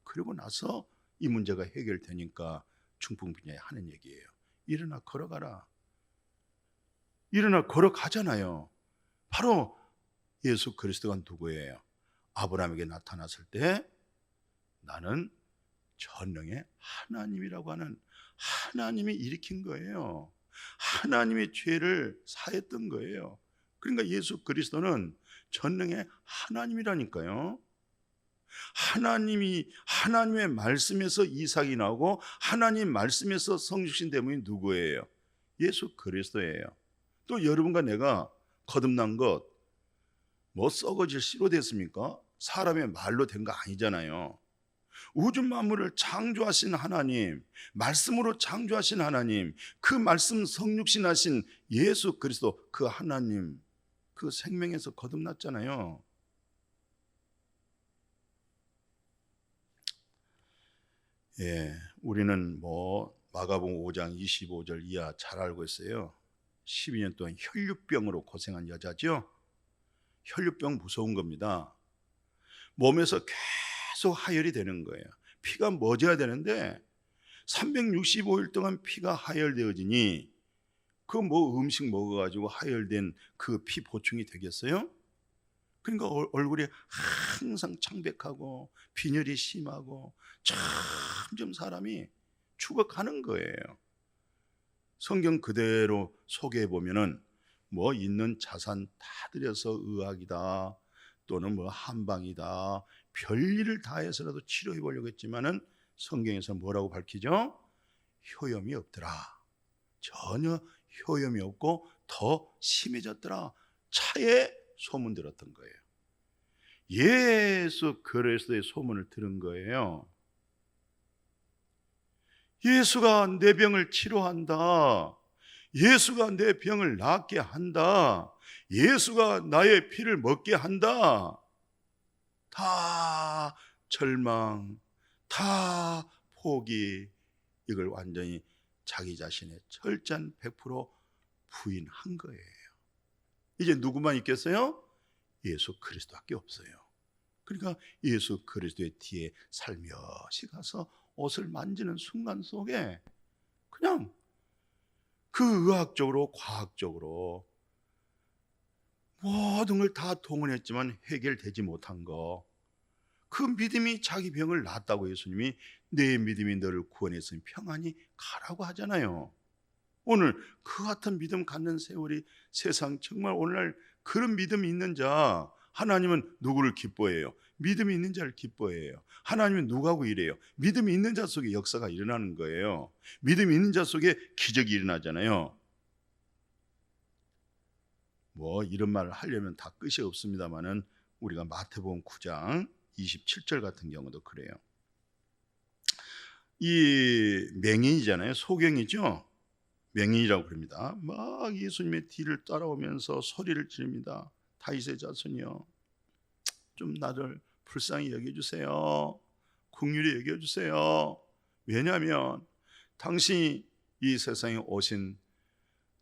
Speaker 2: 그리고 나서 이 문제가 해결되니까 중풍병자에 하는 얘기예요. 일어나 걸어가라. 일어나 걸어가잖아요. 바로 예수 그리스도가 누구예요? 아브라함에게 나타났을 때 나는 전능의 하나님이라고 하는 하나님이 일으킨 거예요. 하나님의 죄를 사했던 거예요. 그러니까 예수 그리스도는 전능의 하나님이라니까요. 하나님의 말씀에서 이삭이 나오고 하나님 말씀에서 성육신 되문이 누구예요? 예수 그리스도예요. 또 여러분과 내가 거듭난 것 뭐 썩어질 씨로 됐습니까? 사람의 말로 된 거 아니잖아요. 우주 만물을 창조하신 하나님, 말씀으로 창조하신 하나님, 그 말씀 성육신하신 예수 그리스도 그 하나님, 그 생명에서 거듭났잖아요. 우리는 뭐 마가복음 5장 25절 이하 잘 알고 있어요. 12년 동안 혈류병으로 고생한 여자죠. 혈류병 무서운 겁니다. 몸에서 계속 하혈이 되는 거예요. 피가 멎어야 되는데 365일 동안 피가 하혈되어지니 그 뭐 음식 먹어가지고 하혈된 그 피 보충이 되겠어요? 그러니까 얼굴이 항상 창백하고 빈혈이 심하고 점점 사람이 죽어가는 거예요. 성경 그대로 소개해 보면은 뭐 있는 자산 다 들여서 의학이다 또는 뭐 한방이다 별일을 다 해서라도 치료해 보려고 했지만은 성경에서 뭐라고 밝히죠? 효염이 없더라. 전혀 효염이 없고 더 심해졌더라. 차에 소문 들었던 거예요. 예수 그리스도의 소문을 들은 거예요. 예수가 내 병을 치료한다. 예수가 내 병을 낫게 한다. 예수가 나의 피를 먹게 한다. 다 절망, 다 포기. 이걸 완전히 자기 자신의 철저한 100% 부인한 거예요. 이제 누구만 있겠어요? 예수 그리스도밖에 없어요. 그러니까 예수 그리스도의 뒤에 살며시 가서 옷을 만지는 순간 속에 그냥 그 의학적으로 과학적으로 모든 걸 다 동원했지만 해결되지 못한 거, 그 믿음이 자기 병을 낫다고 예수님이 내 믿음이 너를 구원했으니 평안히 가라고 하잖아요. 오늘 그 같은 믿음 갖는 세월이 세상 정말 오늘날 그런 믿음이 있는 자, 하나님은 누구를 기뻐해요? 믿음이 있는 자를 기뻐해요. 하나님은 누구하고 일해요? 믿음이 있는 자 속에 역사가 일어나는 거예요. 믿음이 있는 자 속에 기적이 일어나잖아요. 뭐 이런 말을 하려면 다 끝이 없습니다만은 우리가 마태복음 9장 27절 같은 경우도 그래요. 이 맹인이잖아요. 소경이죠. 맹인이라고 그럽니다. 막 예수님의 뒤를 따라오면서 소리를 지릅니다. 다윗의 자손이여, 좀 나를 불쌍히 여겨주세요. 긍휼히 여겨주세요. 왜냐하면 당신이 이 세상에 오신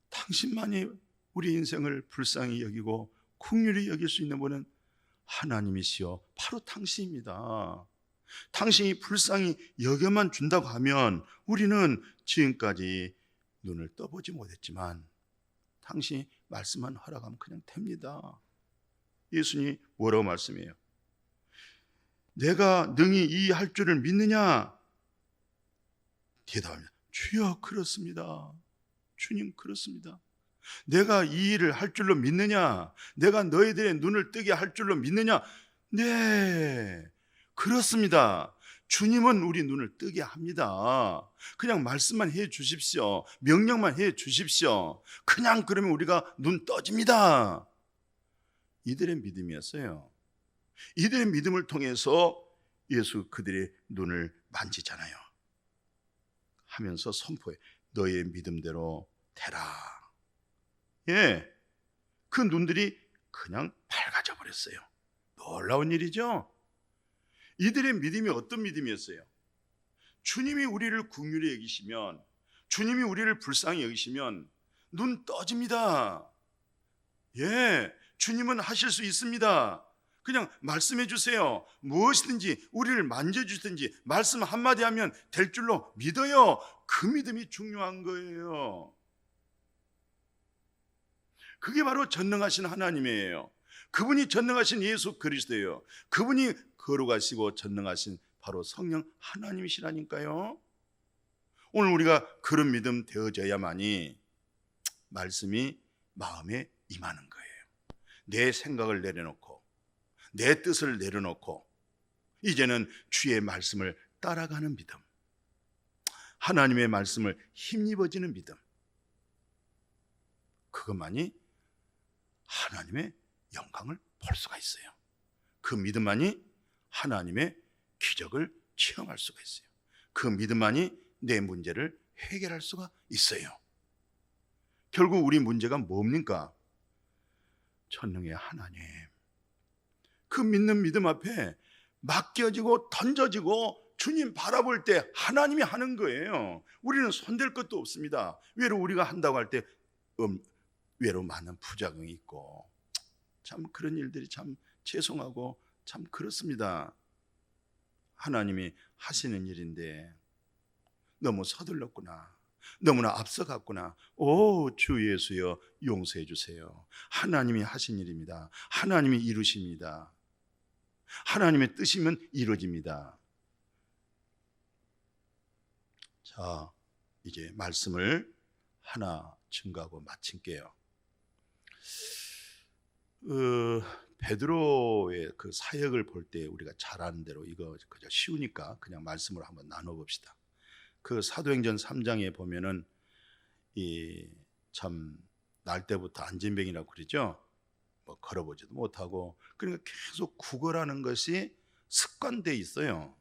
Speaker 2: 당신만이 우리 인생을 불쌍히 여기고 긍휼히 여길 수 있는 분은 하나님이시여 바로 당신입니다. 당신이 불쌍히 여겨만 준다고 하면 우리는 지금까지 눈을 떠보지 못했지만 당신이 말씀만 허락하면 그냥 됩니다. 예수님이 뭐라고 말씀해요? 내가 능히 이 할 줄을 믿느냐? 대답합니다. 주여 그렇습니다. 주님 그렇습니다. 내가 이 일을 할 줄로 믿느냐? 내가 너희들의 눈을 뜨게 할 줄로 믿느냐? 네, 그렇습니다. 주님은 우리 눈을 뜨게 합니다. 그냥 말씀만 해 주십시오. 명령만 해 주십시오. 그냥 그러면 우리가 눈 떠집니다. 이들의 믿음이었어요. 이들의 믿음을 통해서 예수 그들의 눈을 만지잖아요. 하면서 선포해. 너의 믿음대로 되라. 예, 그 눈들이 그냥 밝아져 버렸어요. 놀라운 일이죠. 이들의 믿음이 어떤 믿음이었어요? 주님이 우리를 긍휼히 여기시면, 주님이 우리를 불쌍히 여기시면 눈 떠집니다. 예, 주님은 하실 수 있습니다. 그냥 말씀해 주세요. 무엇이든지 우리를 만져주든지 말씀 한마디 하면 될 줄로 믿어요. 그 믿음이 중요한 거예요. 그게 바로 전능하신 하나님이에요. 그분이 전능하신 예수 그리스도예요. 그분이 거룩하시고 전능하신 바로 성령 하나님이시라니까요. 오늘 우리가 그런 믿음 되어져야만이 말씀이 마음에 임하는 거예요. 내 생각을 내려놓고 내 뜻을 내려놓고 이제는 주의 말씀을 따라가는 믿음, 하나님의 말씀을 힘입어지는 믿음, 그것만이 하나님의 영광을 볼 수가 있어요. 그 믿음만이 하나님의 기적을 체험할 수가 있어요. 그 믿음만이 내 문제를 해결할 수가 있어요. 결국 우리 문제가 뭡니까? 전능의 하나님, 그 믿는 믿음 앞에 맡겨지고 던져지고 주님 바라볼 때 하나님이 하는 거예요. 우리는 손댈 것도 없습니다. 외로 우리가 한다고 할 때 외로 많은 부작용이 있고 참 그런 일들이 참 죄송하고 참 그렇습니다. 하나님이 하시는 일인데 너무 서둘렀구나, 너무나 앞서갔구나. 오, 주 예수여 용서해 주세요. 하나님이 하신 일입니다. 하나님이 이루십니다. 하나님의 뜻이면 이루어집니다. 자, 이제 말씀을 하나 증거하고 마칠게요. 베드로의 그 사역을 볼 때 우리가 잘 아는 대로 이거 그저 쉬우니까 그냥 말씀으로 한번 나눠봅시다. 그 사도행전 3장에 보면은 이 참 날 때부터 안진뱅이라고 그러죠. 뭐 걸어보지도 못하고, 그러니까 계속 구걸하는 것이 습관돼 있어요.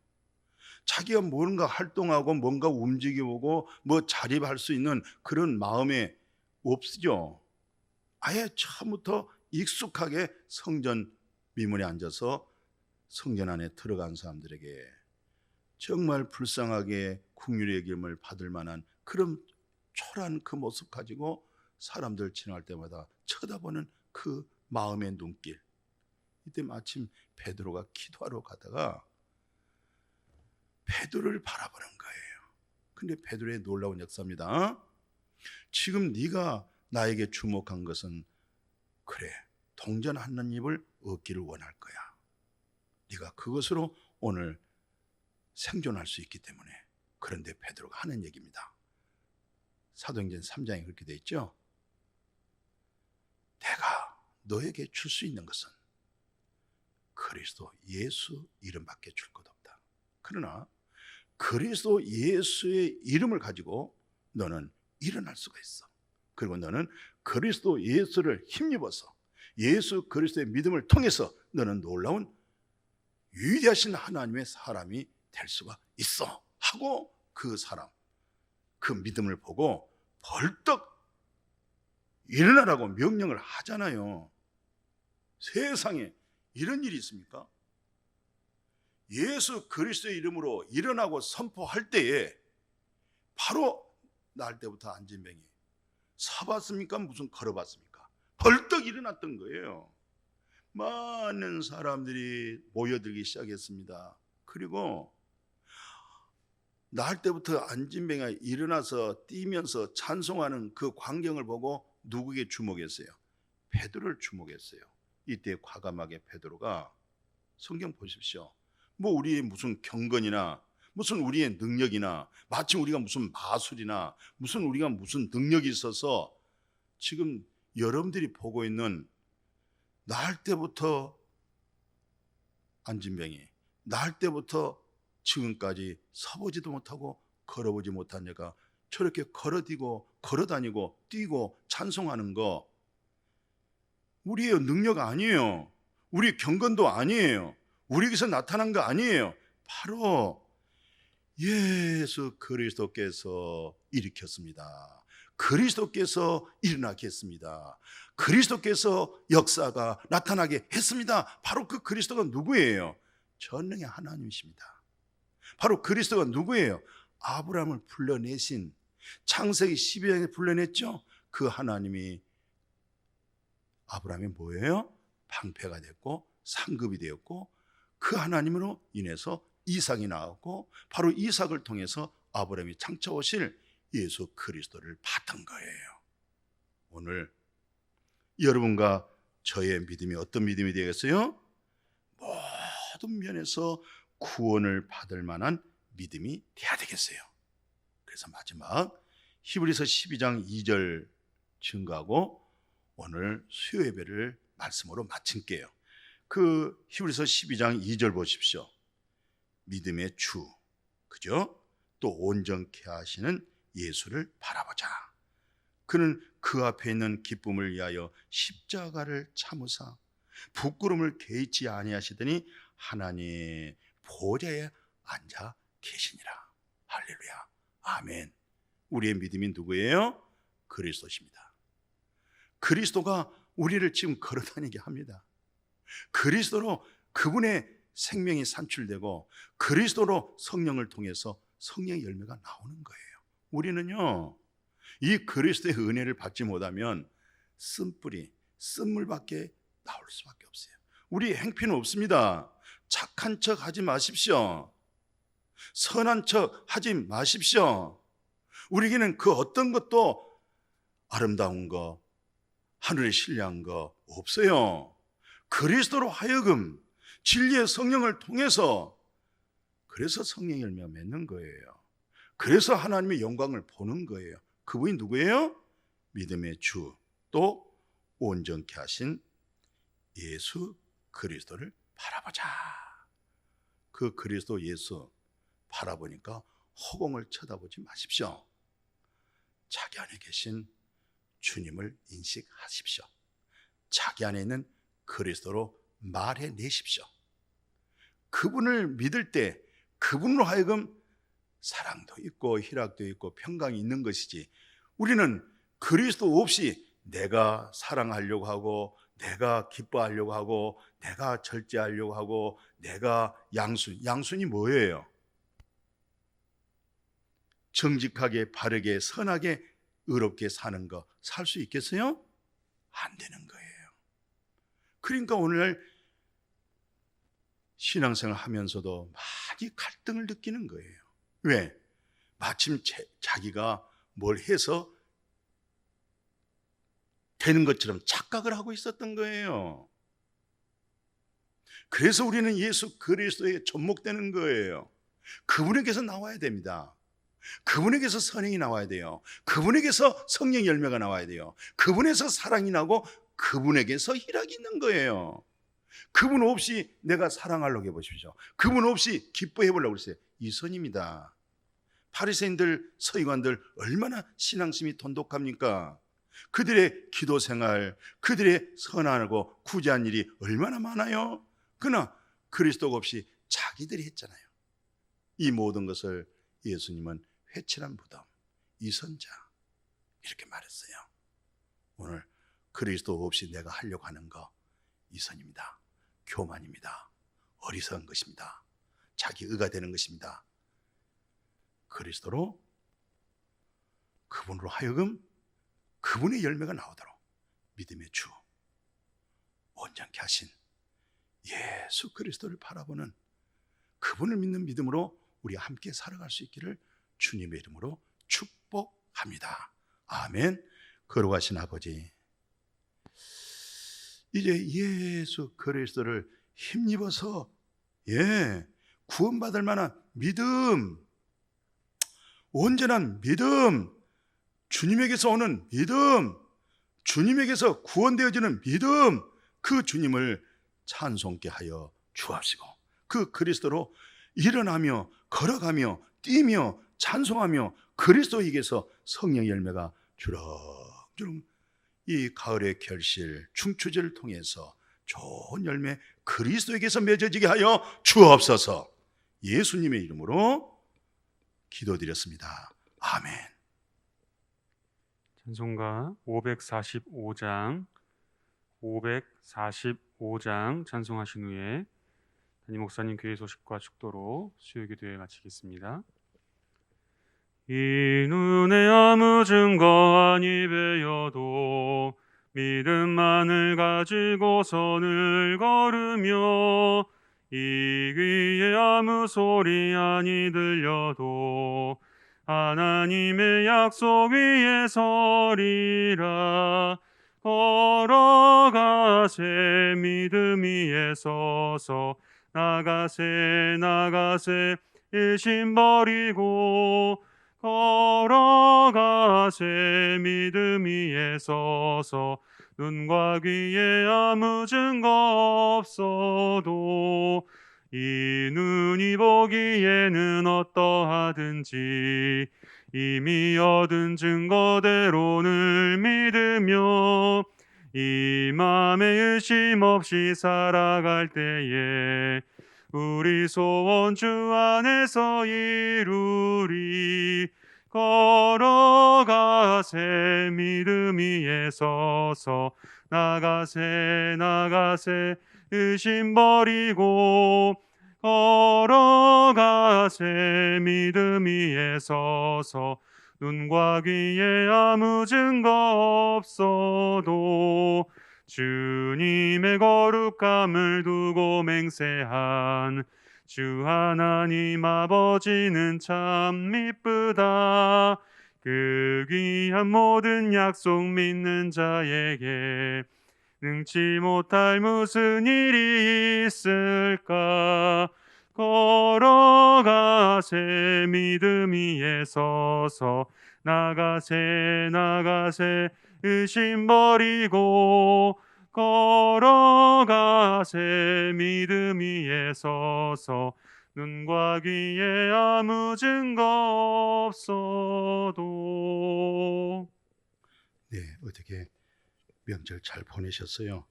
Speaker 2: 자기가 뭔가 활동하고 뭔가 움직여보고 뭐 자립할 수 있는 그런 마음에 없죠. 아예 처음부터 익숙하게 성전 미문에 앉아서 성전 안에 들어간 사람들에게 정말 불쌍하게 긍휼의 여김을 받을 만한 그런 초라한 그 모습 가지고 사람들 지나갈 때마다 쳐다보는 그 마음의 눈길. 이때 마침 베드로가 기도하러 가다가 베드로를 바라보는 거예요. 근데 베드로의 놀라운 역사입니다. 지금 네가 나에게 주목한 것은 그래, 동전 한 입을 얻기를 원할 거야. 네가 그것으로 오늘 생존할 수 있기 때문에. 그런데 베드로가 하는 얘기입니다. 사도행전 3장에 그렇게 돼 있죠. 내가 너에게 줄 수 있는 것은 그리스도 예수 이름밖에 줄 것 없다. 그러나 그리스도 예수의 이름을 가지고 너는 일어날 수가 있어. 그리고 너는 그리스도 예수를 힘입어서 예수 그리스도의 믿음을 통해서 너는 놀라운 위대하신 하나님의 사람이 될 수가 있어 하고, 그 사람, 그 믿음을 보고 벌떡 일어나라고 명령을 하잖아요. 세상에 이런 일이 있습니까? 예수 그리스도의 이름으로 일어나고 선포할 때에 바로 날 때부터 안진뱅이 서봤습니까? 무슨 걸어봤습니까? 벌떡 일어났던 거예요. 많은 사람들이 모여들기 시작했습니다. 그리고 날 때부터 안진뱅이가 일어나서 뛰면서 찬송하는 그 광경을 보고 누구에게 주목했어요? 베드로를 주목했어요. 이때 과감하게 베드로가, 성경 보십시오. 뭐 우리의 무슨 경건이나 무슨 우리의 능력이나 마치 우리가 무슨 마술이나 무슨 우리가 무슨 능력이 있어서 지금 여러분들이 보고 있는 날 때부터 안진뱅이, 날 때부터 지금까지 서보지도 못하고 걸어보지 못한 얘가 저렇게 걸어뛰고 걸어다니고 뛰고 찬송하는 거 우리의 능력 아니에요. 우리 경건도 아니에요. 우리에게서 나타난 거 아니에요. 바로 예수 그리스도께서 일으켰습니다. 그리스도께서 일어나게 했습니다. 그리스도께서 역사가 나타나게 했습니다. 바로 그 그리스도가 누구예요? 전능의 하나님이십니다. 바로 그리스도가 누구예요? 아브라함을 불러내신, 창세기 12장에 불러냈죠. 그 하나님이 아브라함이 뭐예요? 방패가 됐고 상급이 되었고, 그 하나님으로 인해서 이삭이 나왔고, 바로 이삭을 통해서 아브라함이 창조하실 예수 그리스도를 받은 거예요. 오늘 여러분과 저의 믿음이 어떤 믿음이 되겠어요? 모든 면에서 구원을 받을 만한 믿음이 돼야 되겠어요. 그래서 마지막 히브리서 12장 2절 증거하고 오늘 수요 예배를 말씀으로 마칠게요. 그 히브리서 12장 2절 보십시오. 믿음의 주, 그죠? 또 온전케 하시는 예수를 바라보자. 그는 그 앞에 있는 기쁨을 위하여 십자가를 참으사 부끄러움을 개의치 아니하시더니 하나님 보좌에 앉아 계시니라. 할렐루야, 아멘. 우리의 믿음이 누구예요? 그리스도십니다. 그리스도가 우리를 지금 걸어다니게 합니다. 그리스도로 그분의 생명이 산출되고 그리스도로 성령을 통해서 성령의 열매가 나오는 거예요. 우리는요, 이 그리스도의 은혜를 받지 못하면 쓴뿌리, 쓴물밖에 나올 수밖에 없어요. 우리 행피는 없습니다. 착한 척 하지 마십시오. 선한 척 하지 마십시오. 우리에게는 그 어떤 것도 아름다운 거, 하늘에 신뢰한 거 없어요. 그리스도로 하여금 진리의 성령을 통해서, 그래서 성령의 열매가 맺는 거예요. 그래서 하나님의 영광을 보는 거예요. 그분이 누구예요? 믿음의 주, 또 온전케 하신 예수 그리스도를 바라보자. 그 그리스도 예수 바라보니까 허공을 쳐다보지 마십시오. 자기 안에 계신 주님을 인식하십시오. 자기 안에 있는 그리스도로 말해내십시오. 그분을 믿을 때 그분으로 하여금 사랑도 있고 희락도 있고 평강이 있는 것이지, 우리는 그리스도 없이 내가 사랑하려고 하고, 내가 기뻐하려고 하고, 내가 절제하려고 하고, 내가 양순이 뭐예요? 정직하게 바르게 선하게 의롭게 사는 거 살 수 있겠어요? 안 되는 거예요. 그러니까 오늘날 신앙생활 하면서도 많이 갈등을 느끼는 거예요. 왜? 마침 자기가 뭘 해서 되는 것처럼 착각을 하고 있었던 거예요. 그래서 우리는 예수 그리스도에 접목되는 거예요. 그분에게서 나와야 됩니다. 그분에게서 선행이 나와야 돼요. 그분에게서 성령 열매가 나와야 돼요. 그분에서 사랑이 나고 그분에게서 희락이 있는 거예요. 그분 없이 내가 사랑하려고 해보십시오. 그분 없이 기뻐해 보려고 그랬어요. 이선입니다. 바리새인들, 서기관들 얼마나 신앙심이 돈독합니까? 그들의 기도 생활, 그들의 선하고 구제한 일이 얼마나 많아요. 그러나 그리스도가 없이 자기들이 했잖아요. 이 모든 것을 예수님은 회칠한 무덤, 이선자 이렇게 말했어요. 오늘 그리스도 없이 내가 하려고 하는 거 이선입니다. 교만입니다. 어리석은 것입니다. 자기 의가 되는 것입니다. 그리스도로, 그분으로 하여금 그분의 열매가 나오도록 믿음의 주, 온전케 하신 예수 그리스도를 바라보는, 그분을 믿는 믿음으로 우리 함께 살아갈 수 있기를 주님의 이름으로 축복합니다. 아멘. 거룩하신 아버지, 이제 예수 그리스도를 힘입어서 구원받을 만한 믿음, 온전한 믿음, 주님에게서 오는 믿음, 주님에게서 구원되어지는 믿음, 그 주님을 찬송케 하여 주옵시고, 그 그리스도로 일어나며 걸어가며 뛰며 찬송하며 그리스도에게서 성령의 열매가 주렁주렁 이 가을의 결실 중추제를 통해서 좋은 열매 그리스도에게서 맺어지게 하여 주옵소서. 예수님의 이름으로 기도드렸습니다. 아멘.
Speaker 1: 찬송가 545장 찬송하신 후에 담임 목사님 교회 소식과 축도로 수요기도회 마치겠습니다. 이 눈에 아무 증거 아니 배여도 믿음만을 가지고 선을 걸으며, 이 귀에 아무 소리 아니 들려도 하나님의 약속 위에 서리라. 걸어가세 믿음 위에 서서 나가세 일심 버리고, 걸어가세 믿음 위에 서서 눈과 귀에 아무 증거 없어도 이 눈이 보기에는 어떠하든지 이미 얻은 증거대로를 믿으며 이 맘에 의심 없이 살아갈 때에 우리 소원 주 안에서 이루리. 걸어가세 믿음 위에 서서 나가세 의심 버리고, 걸어가세 믿음 위에 서서 눈과 귀에 아무 증거 없어도 주님의 거룩함을 두고 맹세한 주 하나님 아버지는 참 미쁘다. 그 귀한 모든 약속 믿는 자에게 능치 못할 무슨 일이 있을까. 걸어가세 믿음 위에 서서 나가세 나가세 의심 버리고 걸어가세 믿음 위에 서서 눈과 귀에 아무 증거 없어도.
Speaker 2: 네, 어떻게 명절 잘 보내셨어요?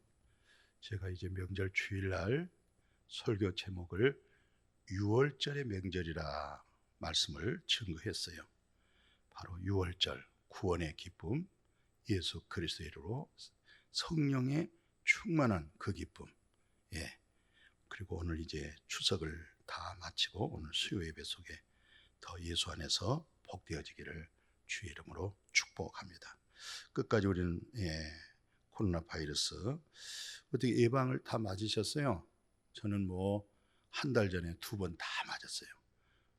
Speaker 2: 제가 이제 명절 주일날 설교 제목을 6월절의 명절이라 말씀을 증거했어요. 바로 6월절 구원의 기쁨, 예수 그리스도의 이름으로 성령의 충만한 그 기쁨. 예. 그리고 오늘 이제 추석을 다 마치고 오늘 수요 예배 속에 더 예수 안에서 복되어지기를 주의 이름으로 축복합니다. 끝까지 우리는 코로나 바이러스 어떻게 예방을 다 맞으셨어요? 저는 뭐 한 달 전에 2번 다 맞았어요.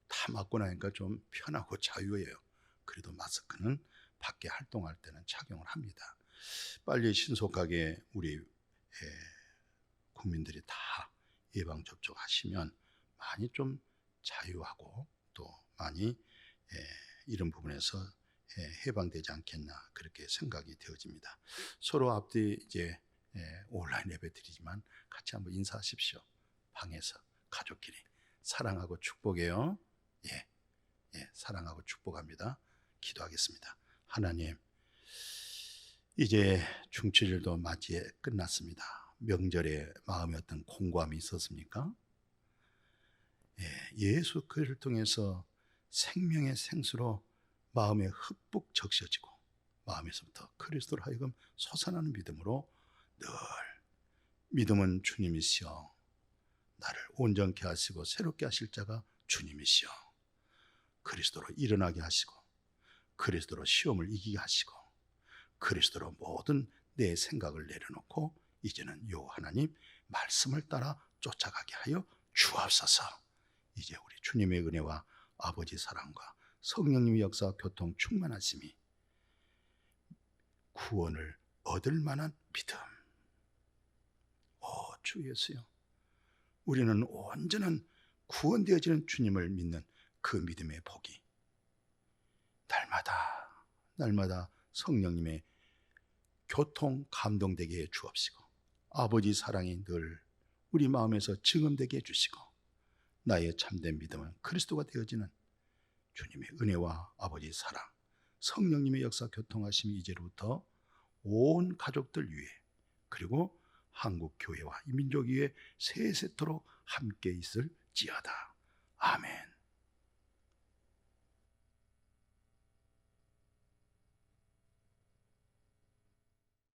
Speaker 2: 다 맞고 나니까 좀 편하고 자유예요. 그래도 마스크는 밖에 활동할 때는 착용을 합니다. 빨리 신속하게 우리 국민들이 다 예방접종하시면 많이 좀 자유하고 또 많이 이런 부분에서 해방되지 않겠나 그렇게 생각이 되어집니다. 서로 앞뒤 이제 온라인 예배 드리지만 같이 한번 인사하십시오. 방에서 가족끼리 사랑하고 축복해요. 예, 사랑하고 축복합니다. 기도하겠습니다. 하나님, 이제 중칠일도 맞이해 끝났습니다. 명절에 마음에 어떤 공고함이 있었습니까? 예수 그리스도를 통해서 생명의 생수로 마음에 흠뻑 적셔지고 마음에서부터 그리스도로 하여금 솟아나는 믿음으로 늘 믿음은 주님이시여 나를 온전케 하시고 새롭게 하실 자가 주님이시여 그리스도로 일어나게 하시고 그리스도로 시험을 이기게 하시고 그리스도로 모든 내 생각을 내려놓고 이제는 요 하나님 말씀을 따라 쫓아가게 하여 주옵소서. 이제 우리 주님의 은혜와 아버지 사랑과 성령님의 역사 교통 충만하심이 구원을 얻을 만한 믿음. 주 예수여, 우리는 온전한 구원되어지는 주님을 믿는 그 믿음의 복이 날마다 성령님의 교통 감동되게 해 주옵시고 아버지 사랑이 늘 우리 마음에서 증언되게 해주시고 나의 참된 믿음은 그리스도가 되어지는 주님의 은혜와 아버지 사랑 성령님의 역사 교통하심이 이제로부터 온 가족들 위해 그리고 한국 교회와 이 민족 위에 세세토록 함께 있을지어다. 아멘.